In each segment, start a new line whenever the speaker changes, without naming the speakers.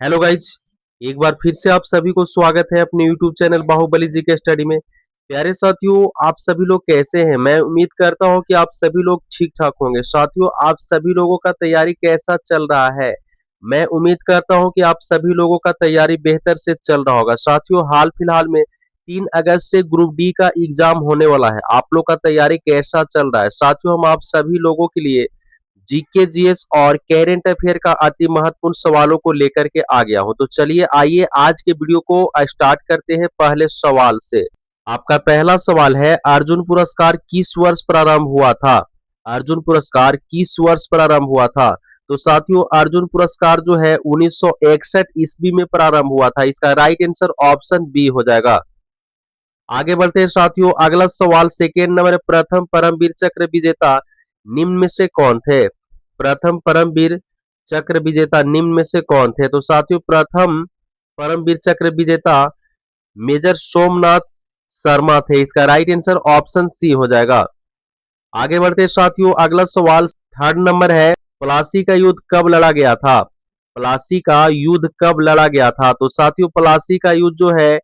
Hello guys. एक बार फिर से आप सभी को स्वागत है अपने यूट्यूब चैनल बाहुबली जी के स्टडी में। प्यारे साथियों, आप सभी लोग कैसे हैं? मैं उम्मीद करता हूं कि आप सभी लोग ठीक ठाक होंगे। साथियों, आप सभी लोगों का तैयारी कैसा चल रहा है? मैं उम्मीद करता हूं कि आप सभी लोगों का तैयारी बेहतर से चल रहा होगा। साथियों, हाल फिलहाल में 3 अगस्त से ग्रुप डी का एग्जाम होने वाला है। आप लोग का तैयारी कैसा चल रहा है? साथियों, हम आप सभी लोगों के लिए जीके जीएस और करेंट अफेयर का अति महत्वपूर्ण सवालों को लेकर के आ गया हूं। तो चलिए आइए आज के वीडियो को स्टार्ट करते हैं पहले सवाल से। आपका पहला सवाल है, अर्जुन पुरस्कार किस वर्ष प्रारंभ हुआ था? अर्जुन पुरस्कार किस वर्ष प्रारंभ हुआ था? तो साथियों, अर्जुन पुरस्कार जो है 1961 ईस्वी में प्रारंभ हुआ था। इसका राइट आंसर ऑप्शन बी हो जाएगा। आगे बढ़ते हैं साथियों, अगला सवाल सेकेंड नंबर है, प्रथम परमवीर चक्र विजेता निम्न में से कौन थे? प्रथम परमवीर चक्र विजेता निम्न में से कौन थे? तो साथियों, प्रथम परमवीर चक्र विजेता मेजर सोमनाथ शर्मा थे। इसका राइट आंसर ऑप्शन सी हो जाएगा। आगे बढ़ते हैं साथियों, अगला सवाल थर्ड नंबर है, प्लासी का युद्ध कब लड़ा गया था? प्लासी का युद्ध कब लड़ा गया था? तो साथियों, प्लासी का युद्ध जो है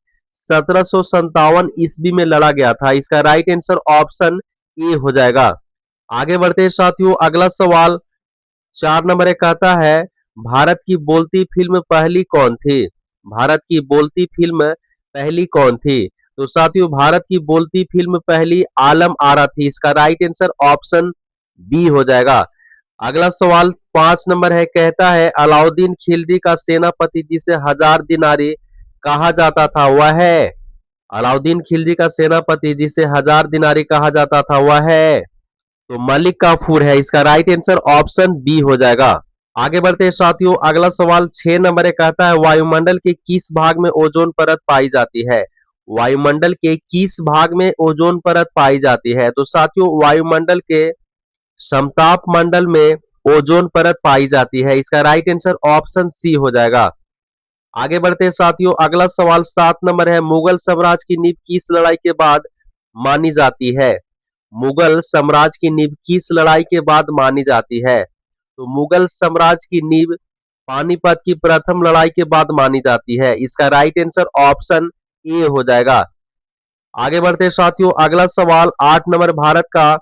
1757 ईस्वी में लड़ा गया था। इसका राइट आंसर ऑप्शन ए हो जाएगा। आगे बढ़ते हैं साथियों, अगला सवाल 4 नंबर कहता है, भारत की बोलती फिल्म पहली कौन थी? भारत की बोलती फिल्म पहली कौन थी? तो साथियों, भारत की बोलती फिल्म पहली आलम आरा थी। इसका राइट आंसर ऑप्शन बी हो जाएगा। अगला सवाल 5 नंबर है, कहता है अलाउद्दीन खिलजी का सेनापति जिसे हजार दिनारी कहा जाता था वह है? अलाउद्दीन खिलजी का सेनापति जिसे हजार दिनारी कहा जाता था वह है? तो मलिक काफूर है। इसका राइट आंसर ऑप्शन बी हो जाएगा। आगे बढ़ते हैं साथियों, अगला सवाल 6 नंबर कहता है, वायुमंडल के किस भाग में ओजोन परत पाई जाती है? वायुमंडल के किस भाग में ओजोन परत पाई जाती है? तो साथियों, वायुमंडल के समताप मंडल में ओजोन परत पाई जाती है। इसका राइट आंसर ऑप्शन सी हो जाएगा। आगे बढ़ते हैं साथियों, अगला सवाल 7 नंबर है, मुगल साम्राज्य की नींव किस लड़ाई के बाद मानी जाती है? मुगल साम्राज्य की नींव किस लड़ाई के बाद मानी जाती है? तो मुगल साम्राज्य की नींव पानीपत की प्रथम लड़ाई के बाद मानी जाती है। इसका राइट आंसर ऑप्शन ए हो जाएगा। आगे बढ़ते हैं साथियों, अगला सवाल 8 नंबर, भारत का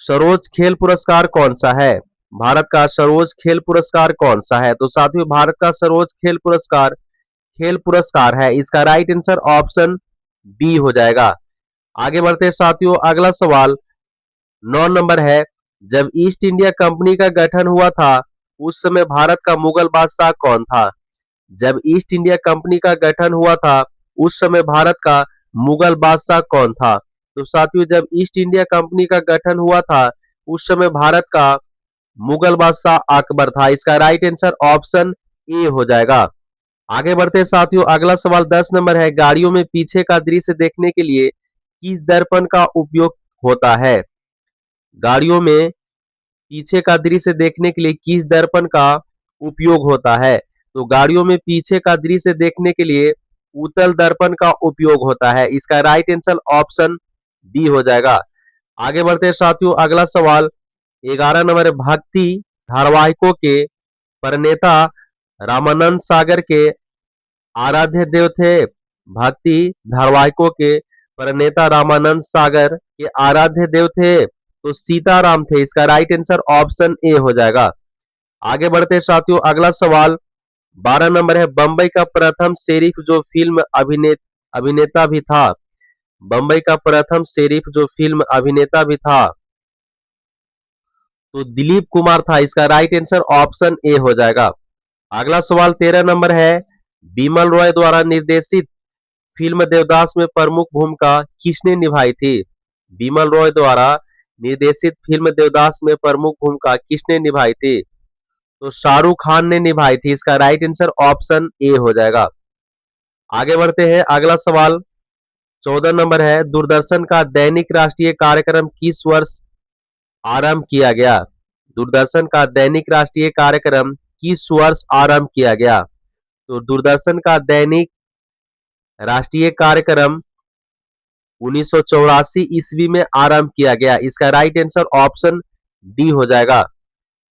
सर्वोच्च खेल पुरस्कार कौन सा है? भारत का सर्वोच्च खेल पुरस्कार कौन सा है? तो साथियों, भारत का सर्वोच्च खेल पुरस्कार है। इसका राइट आंसर ऑप्शन बी हो जाएगा। आगे बढ़ते हैं साथियों, अगला सवाल 9 नंबर है, जब ईस्ट इंडिया कंपनी का गठन हुआ था उस समय भारत का मुगल बादशाह कौन था? जब ईस्ट इंडिया कंपनी का गठन हुआ था उस समय भारत का मुगल बादशाह कौन था? तो साथियों, जब ईस्ट इंडिया कंपनी का गठन हुआ था उस समय भारत का मुगल बादशाह अकबर था। इसका राइट आंसर ऑप्शन ए हो जाएगा। आगे बढ़ते हैं साथियों, अगला सवाल 10 नंबर है, गाड़ियों में पीछे का दृश्य देखने के लिए किस दर्पण का उपयोग होता है? गाड़ियों में पीछे का दृश्य देखने के लिए किस दर्पण का उपयोग होता है? तो गाड़ियों में पीछे का दृश्य देखने के लिए उत्तल दर्पण का उपयोग होता है। इसका राइट आंसर ऑप्शन बी हो जाएगा। आगे बढ़ते हैं साथियों, अगला सवाल 11 नंबर है, भक्ति धारावाहिकों के प्रणेता रामानंद सागर के आराध्य देव थे। भक्ति धारावाहिकों के प्रणेता रामानंद सागर के आराध्य देव थे तो सीताराम थे। इसका राइट आंसर ऑप्शन ए हो जाएगा। आगे बढ़ते हैं साथियों, अगला सवाल 12 नंबर है, बम्बई का प्रथम शेरिफ जो फिल्म अभिनेता भी था। बम्बई का प्रथम शेरिफ जो फिल्म अभिनेता भी था तो दिलीप कुमार था। इसका राइट आंसर ऑप्शन ए हो जाएगा। अगला सवाल 13 नंबर है, बिमल रॉय द्वारा निर्देशित फिल्म देवदास में प्रमुख भूमिका किसने निभाई थी? बिमल रॉय द्वारा निर्देशित फिल्म देवदास में प्रमुख भूमिका किसने निभाई थी? तो शाहरुख खान ने निभाई थी। इसका राइट आंसर ऑप्शन ए हो जाएगा। आगे बढ़ते हैं, अगला सवाल 14 नंबर है, दूरदर्शन का दैनिक राष्ट्रीय कार्यक्रम किस वर्ष आरंभ किया गया? दूरदर्शन का दैनिक राष्ट्रीय कार्यक्रम किस वर्ष आरंभ किया गया? तो दूरदर्शन का दैनिक राष्ट्रीय कार्यक्रम 1984 ईस्वी में आरंभ किया गया। इसका राइट आंसर ऑप्शन डी हो जाएगा।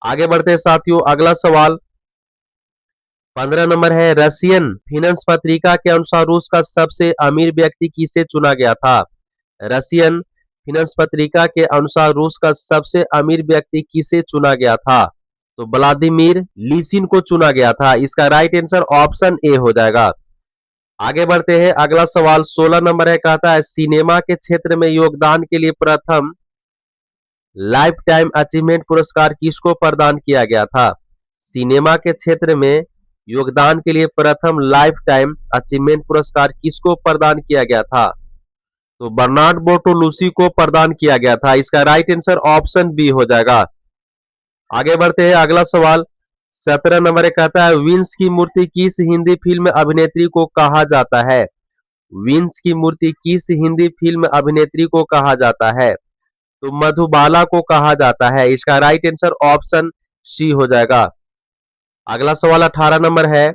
आगे बढ़ते हैं साथियों, अगला सवाल 15 नंबर है रशियन फिनेंस पत्रिका के अनुसार रूस का सबसे अमीर व्यक्ति किसे चुना गया था। रशियन फिनेंस पत्रिका के अनुसार रूस का सबसे अमीर व्यक्ति किसे चुना गया था। तो व्लादिमीर लीसिन को चुना गया था। इसका राइट आंसर ऑप्शन ए हो जाएगा। आगे बढ़ते हैं, अगला सवाल 16 नंबर है, कहता है सिनेमा के क्षेत्र में योगदान के लिए प्रथम लाइफ टाइम अचीवमेंट पुरस्कार किसको प्रदान किया गया था। सिनेमा के क्षेत्र में योगदान के लिए प्रथम लाइफ टाइम अचीवमेंट पुरस्कार किसको प्रदान किया गया था। तो बर्नार्ड बोर्टोलुसी को प्रदान किया गया था। इसका राइट आंसर ऑप्शन बी हो जाएगा। आगे बढ़ते हैं, अगला सवाल 17 नंबर है, कहता है विंस की मूर्ति किस हिंदी फिल्म अभिनेत्री को कहा जाता है। विंस की मूर्ति किस हिंदी फिल्म अभिनेत्री को कहा जाता है। तो मधुबाला को कहा जाता है। इसका राइट आंसर ऑप्शन सी हो जाएगा। अगला सवाल 18 नंबर है,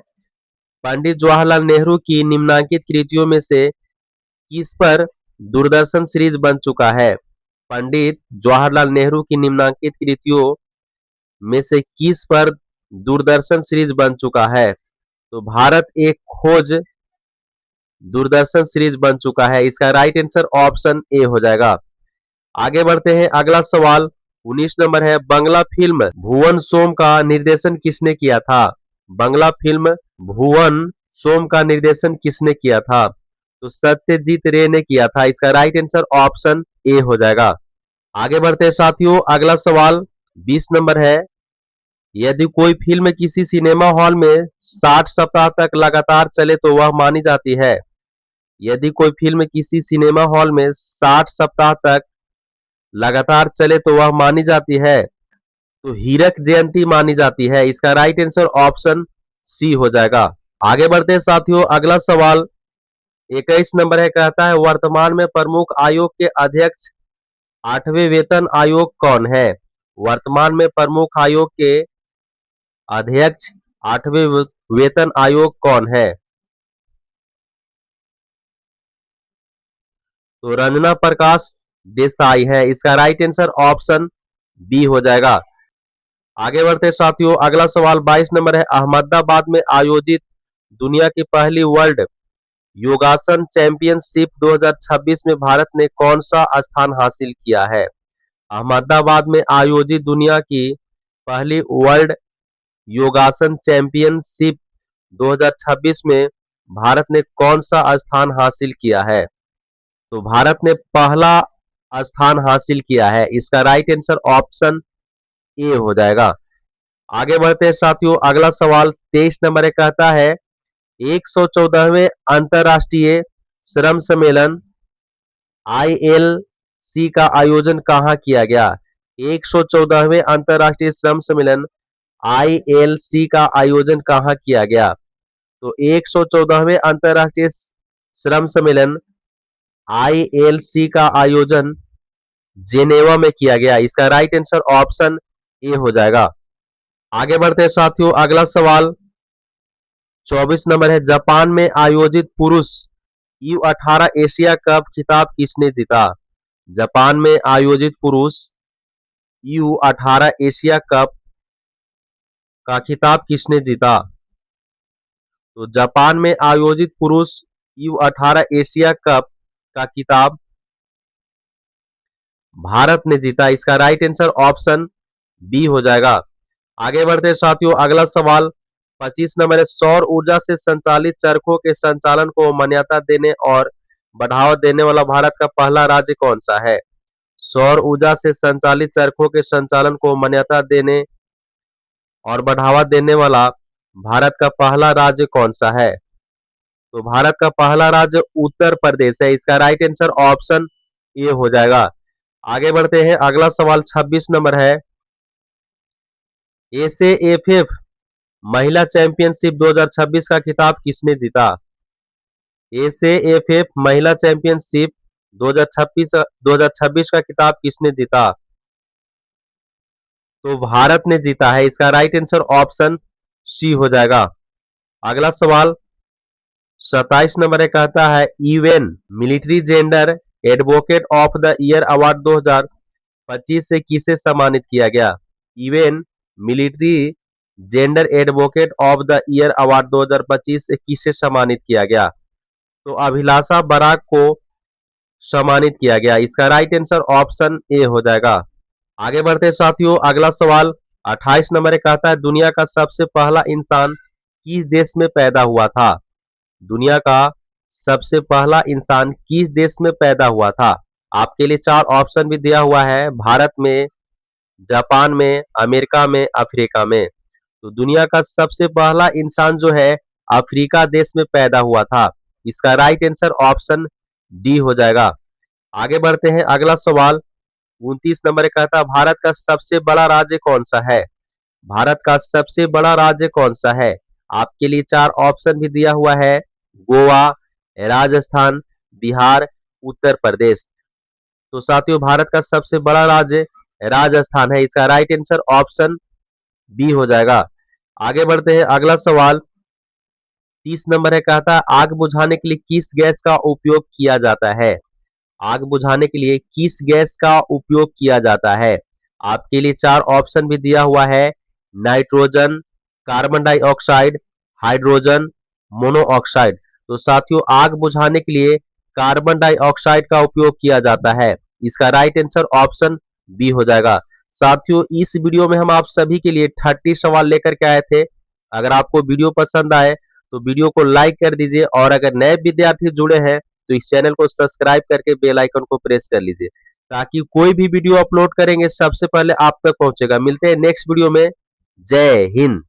पंडित जवाहरलाल नेहरू की निम्नांकित कृतियों में से किस पर दूरदर्शन सीरीज बन चुका है। पंडित जवाहरलाल नेहरू की निम्नांकित कृतियों में से किस पर दूरदर्शन सीरीज बन चुका है। तो भारत एक खोज दूरदर्शन सीरीज बन चुका है। इसका राइट आंसर ऑप्शन ए हो जाएगा। आगे बढ़ते हैं, अगला सवाल 19 नंबर है, बंगला फिल्म भुवन सोम का निर्देशन किसने किया था। बंगला फिल्म भुवन सोम का निर्देशन किसने किया था। तो सत्यजीत रे ने किया था। इसका राइट आंसर ऑप्शन ए हो जाएगा। आगे बढ़ते हैं साथियों, अगला सवाल 20 नंबर है, यदि कोई फिल्म किसी सिनेमा हॉल में 60 सप्ताह तक लगातार चले तो वह मानी जाती है। यदि कोई फिल्म किसी सिनेमा हॉल में 60 सप्ताह तक लगातार चले तो वह मानी जाती है। तो हीरक जयंती मानी जाती है। इसका राइट आंसर ऑप्शन सी हो जाएगा। आगे बढ़ते हैं साथियों, अगला सवाल 21 नंबर है, कहता है वर्तमान में प्रमुख आयोग के अध्यक्ष 8वें वेतन आयोग कौन है। वर्तमान में प्रमुख आयोग के अध्यक्ष 8वें वेतन आयोग कौन है। तो रंजना प्रकाश देसाई है। इसका राइट आंसर ऑप्शन बी हो जाएगा। आगे बढ़ते साथियों, अगला सवाल 22 नंबर है, अहमदाबाद में आयोजित दुनिया की पहली वर्ल्ड योगासन चैंपियनशिप 2026 में भारत ने कौन सा स्थान हासिल किया है। अहमदाबाद में आयोजित दुनिया की पहली वर्ल्ड योगासन चैंपियनशिप 2026 में भारत ने कौन सा स्थान हासिल किया है। तो भारत ने पहला स्थान हासिल किया है। इसका राइट आंसर ऑप्शन ए हो जाएगा। आगे बढ़ते हैं साथियों, अगला सवाल 23 नंबर है, कहता है 114वें अंतरराष्ट्रीय श्रम सम्मेलन ILC का आयोजन कहाँ किया गया। 114वें अंतरराष्ट्रीय श्रम सम्मेलन ILC का आयोजन कहाँ किया गया। तो 114वें अंतरराष्ट्रीय श्रम सम्मेलन ILC का आयोजन जेनेवा में किया गया। इसका राइट आंसर ऑप्शन ए हो जाएगा। आगे बढ़ते हैं साथियों, अगला सवाल 24 नंबर है, जापान में आयोजित पुरुष U18 एशिया कप खिताब किसने जीता। जापान में आयोजित पुरुष U18 एशिया कप का खिताब किसने जीता। तो जापान में आयोजित पुरुष U18 एशिया कप का खिताब भारत ने जीता। इसका राइट आंसर ऑप्शन बी हो जाएगा। आगे बढ़ते साथियों, अगला सवाल 25 नंबर है, सौर ऊर्जा से संचालित चरखों के संचालन को मान्यता देने और बढ़ावा देने वाला भारत का पहला राज्य कौन सा है। सौर ऊर्जा से संचालित चरखों के संचालन को मान्यता देने और बढ़ावा देने वाला भारत का पहला राज्य कौन सा है। तो भारत का पहला राज्य उत्तर प्रदेश है। इसका राइट आंसर ऑप्शन ए हो जाएगा। आगे बढ़ते हैं, अगला सवाल 26 नंबर है, AFF महिला चैंपियनशिप 2026 का खिताब किसने जीता। AFF महिला चैंपियनशिप 2026 का खिताब किसने जीता। तो भारत ने जीता है। इसका राइट आंसर ऑप्शन सी हो जाएगा। अगला सवाल 27 नंबर है, कहता है UN military gender advocate of the year award 2025 से किसे सम्मानित किया गया। UN military gender advocate of the year award 2025 से किसे सम्मानित किया गया? तो अभिलाषा बराक को सम्मानित किया गया। इसका राइट आंसर ऑप्शन ए हो जाएगा। आगे बढ़ते हैं साथियों, अगला सवाल 28 नंबर कहता है दुनिया का सबसे पहला इंसान किस देश में पैदा हुआ था? दुनिया का सबसे पहला इंसान किस देश में पैदा हुआ था? आपके लिए चार ऑप्शन भी दिया हुआ है, भारत में, जापान में, अमेरिका में, अफ्रीका में। तो दुनिया का सबसे पहला इंसान जो है अफ्रीका देश में पैदा हुआ था। इसका राइट आंसर ऑप्शन डी हो जाएगा। आगे बढ़ते हैं, अगला सवाल 29 नंबर कहता है भारत का सबसे बड़ा राज्य कौन सा है? भारत का सबसे बड़ा राज्य कौन सा है? आपके लिए चार ऑप्शन भी दिया हुआ है, गोवा, राजस्थान, बिहार, उत्तर प्रदेश। तो साथियों भारत का सबसे बड़ा राज्य राजस्थान है। इसका राइट आंसर ऑप्शन बी हो जाएगा। आगे बढ़ते हैं, अगला सवाल 30 नंबर है कहता है आग बुझाने के लिए किस गैस का उपयोग किया जाता है? आग बुझाने के लिए किस गैस का उपयोग किया जाता है? आपके लिए चार ऑप्शन भी दिया हुआ है, nitrogen, carbon dioxide, hydrogen, monoxide. तो साथियों आग बुझाने के लिए कार्बन डाइऑक्साइड का उपयोग किया जाता है। इसका राइट आंसर ऑप्शन बी हो जाएगा। साथियों इस वीडियो में हम आप सभी के लिए 30 सवाल लेकर के आए थे। अगर आपको वीडियो पसंद आए तो वीडियो को लाइक कर दीजिए और अगर नए विद्यार्थी जुड़े हैं तो इस चैनल को सब्सक्राइब करके बेल आइकन को प्रेस कर लीजिए ताकि कोई भी वीडियो अपलोड करेंगे सबसे पहले आप तक पहुंचेगा। मिलते हैं नेक्स्ट वीडियो में। जय हिंद।